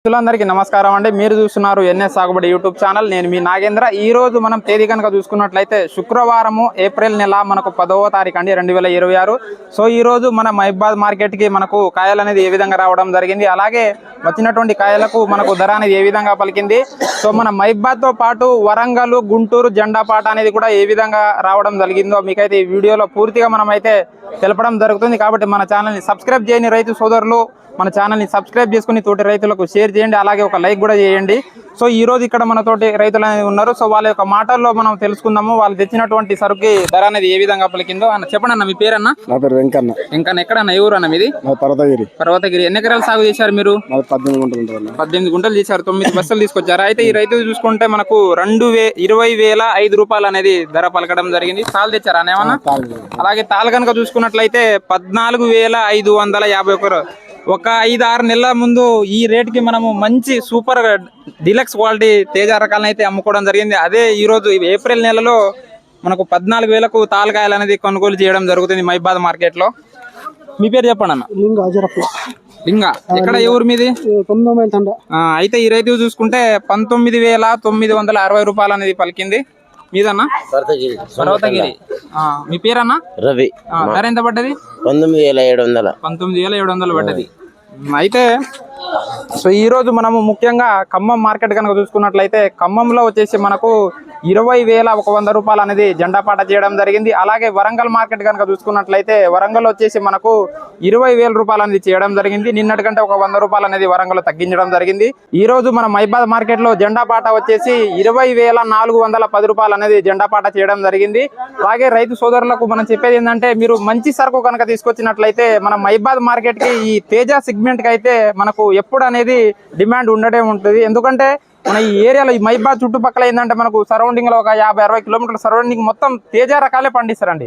అందరికీ నమస్కారం అండి. మీరు చూస్తున్నారు ఎన్ఎస్ సాగుబడి యూట్యూబ్ ఛానల్. నేను మీ నాగేంద్ర. ఈ రోజు మనం తేదీ కనుక చూసుకున్నట్లయితే శుక్రవారము ఏప్రిల్ నెల మనకు 10వ తారీఖు అండి 2026. సో ఈ రోజు మన మహబాద్ మార్కెట్ కి మనకు కాయలు అనేది ఏ విధంగా రావడం జరిగింది, అలాగే వచ్చినటువంటి కాయలకు మనకు ధర అనేది ఏ విధంగా పలికింది, సో మన మహబాద్ తో పాటు వరంగల్, గుంటూరు జెండాపాట అనేది కూడా ఏ విధంగా రావడం జరిగిందో మీకైతే ఈ వీడియోలో పూర్తిగా మనం అయితే తెలపడం జరుగుతుంది. కాబట్టి మన ఛానల్ ని సబ్స్క్రైబ్ చేయని రైతు సోదరులు మన ఛానల్ ని సబ్స్క్రైబ్ చేసుకుని తోటి రైతులకు షేర్ చేయండి, అలాగే ఒక లైక్ కూడా చేయండి. సో ఈ రోజు ఇక్కడ మన తోటి రైతులు అనేది ఉన్నారు. సో వాళ్ళ యొక్క మాటల్లో మనం తెలుసుకుందాము వాళ్ళు తెచ్చినటువంటి సరుకు ధర అనేది ఏ విధంగా పలికిందో. అన్న చెప్పండి అన్న, మీ పేరన్నా? నా పేరు వెంకన్న. వెంకన్న ఎక్కడన్నా, ఎవరు అన్న మీది? పర్వతగిరి. ఎన్ని ఎకరాలు సాగు చేశారు మీరు? 18 గుంటలు చేశారు. 9 బస్సులు తీసుకొచ్చారు. అయితే ఈ రైతు చూసుకుంటే మనకు 20,005 రూపాయలు అనేది ధర పలకడం జరిగింది. తాళ్ళు తెచ్చారా ఏమన్నా? అలాగే తాళ్ళు కనుక చూసుకున్నట్లయితే 14,551. ఒక 5-6 నెలల ముందు ఈ రేట్కి మనము మంచి సూపర్ డీలక్స్ క్వాలిటీ తేజ రకాలను అయితే అమ్ముకోవడం జరిగింది. అదే ఈ రోజు ఏప్రిల్ నెలలో మనకు 14,000కు తాళకాయలు అనేది కొనుగోలు చేయడం జరుగుతుంది మహబాద్ మార్కెట్ లో. మీ పేరు చెప్పండి అన్న. లింగా. ఎక్కడ, ఎవరు మీది? అయితే ఈ రైతు చూసుకుంటే 19,960 రూపాయలు అనేది పలికింది. మీదన్నా? పర్వతగిరి. మీ పేరన్నా? రవి. ధర ఎంత పడ్డది? 19,700 పడ్డది. అయితే సో ఈ రోజు మనము ముఖ్యంగా ఖమ్మం మార్కెట్ కనుక చూసుకున్నట్లయితే ఖమ్మంలో వచ్చేసి మనకు 20,100 రూపాయలు అనేది జెండాపాట చేయడం జరిగింది. అలాగే వరంగల్ మార్కెట్ కనుక చూసుకున్నట్లయితే వరంగల్ వచ్చేసి మనకు 20,000 రూపాయలు అనేది చేయడం జరిగింది. నిన్నటి కంటే ఒక 100 రూపాయలు అనేది వరంగల్ తగ్గించడం జరిగింది. ఈ రోజు మన మహబాద్ మార్కెట్ లో జెండాపాట వచ్చేసి 20,410 రూపాయలు అనేది జెండాపాట చేయడం జరిగింది. అలాగే రైతు సోదరులకు మనం చెప్పేది ఏంటంటే, మీరు మంచి సరుకు కనుక తీసుకొచ్చినట్లయితే మన మహబాద్ మార్కెట్ కి ఈ తేజ సెగ్మెంట్ కి అయితే మనకు ఎప్పుడు అనేది డిమాండ్ ఉండడే ఉంటుంది. ఎందుకంటే మన ఈ ఏరియాలో ఈ మహబాద్ చుట్టుపక్కల ఏంటంటే మనకు సరౌండింగ్ లో ఒక 50-60 కిలోమీటర్ల సరౌండింగ్ మొత్తం తేజ రకాలే పండిస్తారండి.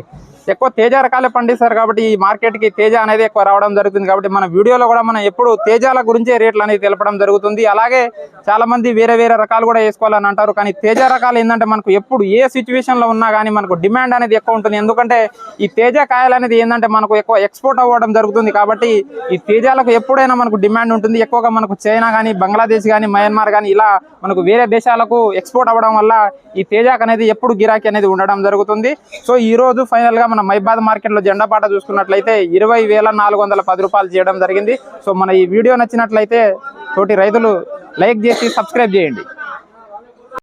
ఎక్కువ తేజ రకాలే పండిస్తారు. కాబట్టి ఈ మార్కెట్ కి తేజ అనేది ఎక్కువ రావడం జరుగుతుంది. కాబట్టి మన వీడియోలో కూడా మనం ఎప్పుడు తేజాల గురించే రేట్లు అనేది తెలపడం జరుగుతుంది. అలాగే చాలా మంది వేరే రకాలు కూడా వేసుకోవాలని అంటారు, కానీ తేజ రకాలు ఏంటంటే మనకు ఎప్పుడు ఏ సిచ్యువేషన్ లో ఉన్నా కానీ మనకు డిమాండ్ అనేది ఎక్కువ ఉంటుంది. ఎందుకంటే ఈ తేజ కాయలు అనేది ఏంటంటే మనకు ఎక్కువ ఎక్స్పోర్ట్ అవ్వడం జరుగుతుంది. కాబట్టి ఈ తేజాలకు ఎప్పుడైనా మనకు డిమాండ్ ఉంటుంది. ఎక్కువగా మనకు చైనా కానీ, బంగ్లాదేశ్ కానీ, మయన్మార్ కానీ ఇలా మనకు వేరే దేశాలకు ఎక్స్పోర్ట్ అవ్వడం వల్ల ఈ తేజాక్ అనేది ఎప్పుడు గిరాకీ అనేది ఉండడం జరుగుతుంది. సో ఈ రోజు ఫైనల్ గా మన మహబాద్ మార్కెట్ లో జెండాపాట చూసుకున్నట్లయితే 20,410 రూపాయలు చేయడం జరిగింది. సో మన ఈ వీడియో నచ్చినట్లయితే తోటి రైతులు లైక్ చేసి సబ్స్క్రైబ్ చేయండి.